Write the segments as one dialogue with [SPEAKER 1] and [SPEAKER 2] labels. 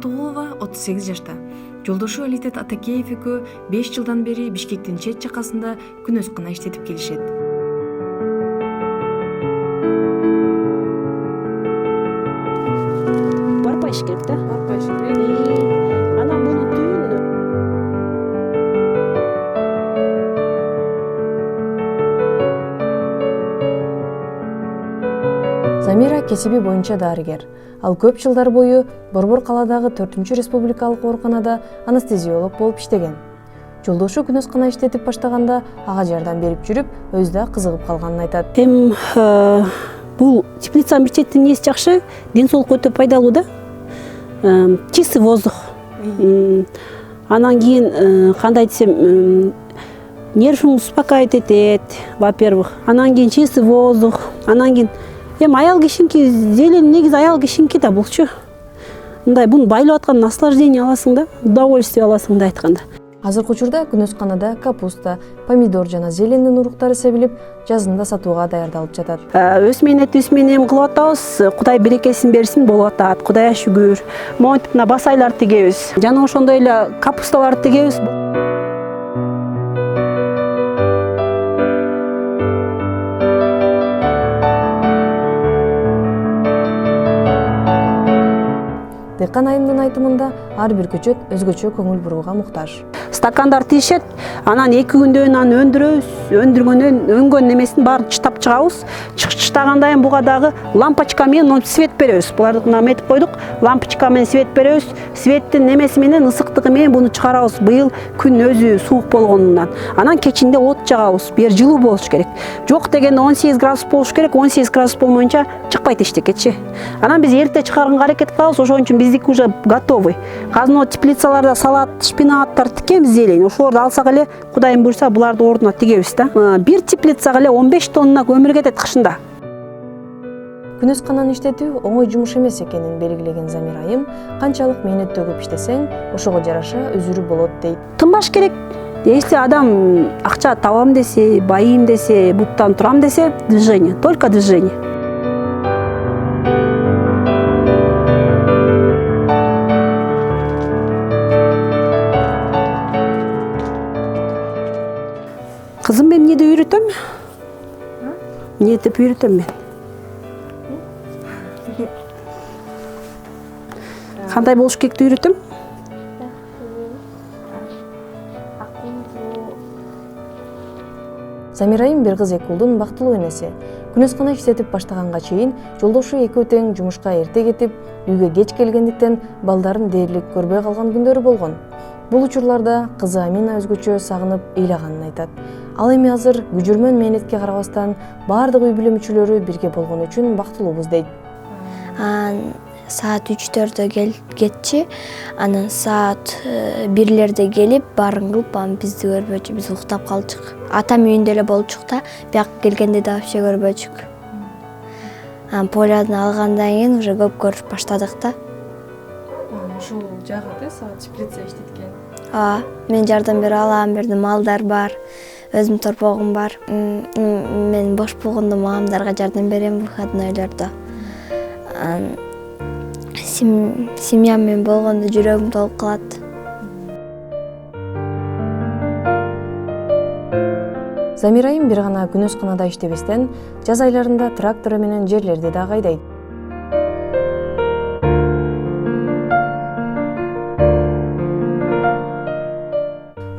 [SPEAKER 1] Алтыгулова 38 жашта. Жолдошу Алитет Атакеев экөө 5 жылдан бери Бишкектин чет жакасында күнөскана иштетип келишет.
[SPEAKER 2] Барпайыш керек да?
[SPEAKER 3] Барпайыш керек.
[SPEAKER 2] Анан бул түйүн
[SPEAKER 1] Замира кесиби боюнча дарыгер. Ал көп жылдар бою Борбор калаадагы 4-республикалык ооруканада анестезиолог болуп иштеген. Жолдошу күнөскана иштетип баштаганда ага жардам берип жүрүп, өзү да кызыгып калганын айтат.
[SPEAKER 2] Бул теплицанын бир четинин несі жакшы, ден соолукка өтө пайдалуу да. Чистый воздух. Анан кийин кандай десем, нервин успокаивать этет, во-первых. Анан кийин чистый воздух. Анан кийин аял кишинки, зелень негизи аял кишинки да булчу. Мындай буну байлап аткан наслаждение аласың да, удовольствие аласың да айтканда.
[SPEAKER 1] Азыркы учурда күнөсканада капуста, помидор жана зелендин уруктары себилип, жазында сатууга даярдалып жатат.
[SPEAKER 2] Өсмөн эми кылып атабыз. Кудай берекесин берсин, болуп атат. Кудайга шүгүр. Монтип мына басайлар тигебиз. Жана ошондой эле капусталарды тигебиз.
[SPEAKER 1] Дыйкан айымдын айтымында ар бир көчөт өзгөчө көңүл бурууга муктаж.
[SPEAKER 2] Стакандар тишет, анан 2 күндөн аны өндүрөбүз, өндүргөндөн өңгөн немесин баарын чытап чыгабыз. Чыгачтаганда эми буга дагы лампочка менен свет беребиз. Буларды наметип койдук, лампочка менен свет беребиз. Светтин немеси менен ысыктыгы менен буну чыгарабыз. Быйыл күн өзү суук болгонунан. Анан кечинде от жагабыз. Бир жылуу болуш керек. Жок дегенде 18 градус болуш керек. 18 градус болмоюнча чыкпайт эчтекечи. Анан биз эрте чыгарганга аракет кылабыз. Ошон үчүн биздики уже готовый. Казыр теплицаларда салат, шпинаттар тикебиз, зелень. Ошолорду алсак эле, Кудайым буйрса, буларды ордуна тигебиз да. Бир теплицага эле 15 тонна көмүр кетет кышында.
[SPEAKER 1] Күнөскананы иштетүү оңой жумуш эмес экенин белгилеген Замира айым, канчалык мээнеттүү көп иштесең, ошого жараша өзүрү болот дейт.
[SPEAKER 2] Тынбаш керек. Если адам акча табам десе, байыйм десе, буттан турам десе, движение, только движение. Кызым мен эмнеди үйрөтөм? Эмне деп үйрөтөм мен? Кандай болуш керекти үйрөтөм?
[SPEAKER 1] Замира айым бир кыз эки уулдун бактылуу энеси. Күнөскана иштетип баштаганга чейин жолдошу экөө тең жумушка эрте кетип, үйгө кеч келгендиктен балдарын дээрлик көрбөй калган күндөрү болгон. Бул учурларда кызы Амина өзгөчө сагынып ыйлаганын айтат. Ал эми азыр күжүрмөн мээнетке карабастан баардык үй бүлө мүчөлөрү бирге болгон үчүн бактылуубуз дейт.
[SPEAKER 4] Саат 3-4 кетчи, анан саат 1-лерде келип, баарын кылып, бизди көрбөчү, биз уктап калчык. Атам үйүндө эле болчук да, бияка келгенде да вообще көрбөчүк. Полядан алгандан кийин уже көп көрүп баштадык да.
[SPEAKER 3] Ушул жагат саат теплица иштеткен.
[SPEAKER 4] Мен жардам бере алам, берди малдар бар, өзүм торпогум бар. Мен бош болгондо мамамдарга жардам берем выходнойлордо. Семьям менен болгондо жүрөгүм толуп калат.
[SPEAKER 1] Замира айым бир гана күнөсканада иштебестен, жаз айларында трактор менен жерлерди да кайдайт.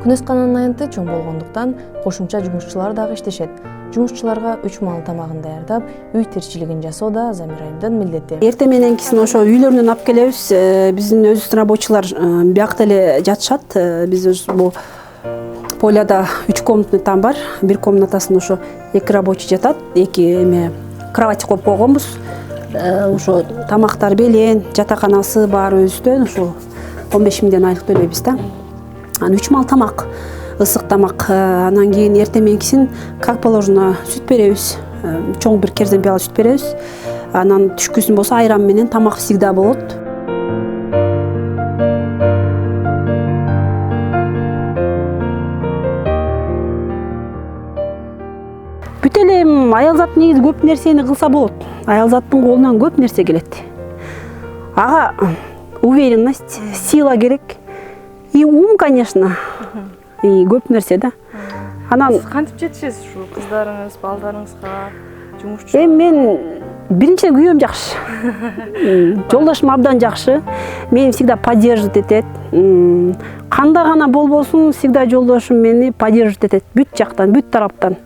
[SPEAKER 1] Күнөскананын аянты чоң болгондуктан кошумча жумушчулар дагы иштешет. Жумушчуларга 3 маал тамагын даярдап, үй тирчилигин жасоо да Замира айымдын милдети.
[SPEAKER 2] Эрте мененкисин ошо үйлөрүнөн алып келебиз. Биздин өзүбүздүн рабочийлар биякта эле жатышат. Биз бул поляда 3 комнатный там бар. Бир комнатасында ошо 2 рабочий жатат, 2 кровать коюп койгонбуз. Ошо тамактар белен, жатаканасы бар өзүнүн, ошо 15 миңден айлык төлөйбүз да. 3 маал тамак, ысык тамак. Анан кийин эрте мененкисин как положено сүт беребиз. Чоң бир керзем пияла сүт беребиз. Анан түшкүсүн болсо айран менен тамак всегда болот. Бүт эле аял зат негизи көп нерсени кылса болот. Аял заттын колунан көп нерсе келет. Ага уверенность, сила керек. И ум, конечно. И көп нерсе да. Анан
[SPEAKER 3] Сиз кантип жетишесиз ушу кыздарыңыз, балдарыңызга, жумушчу?
[SPEAKER 2] мен биринчиден күйөөм жакшы. Жолдошум абдан жакшы. Мени всегда поддерживать этет. Кандай гана болбосун, всегда жолдошум мени поддерживать этет. Бүт жактан, бүт тараптан.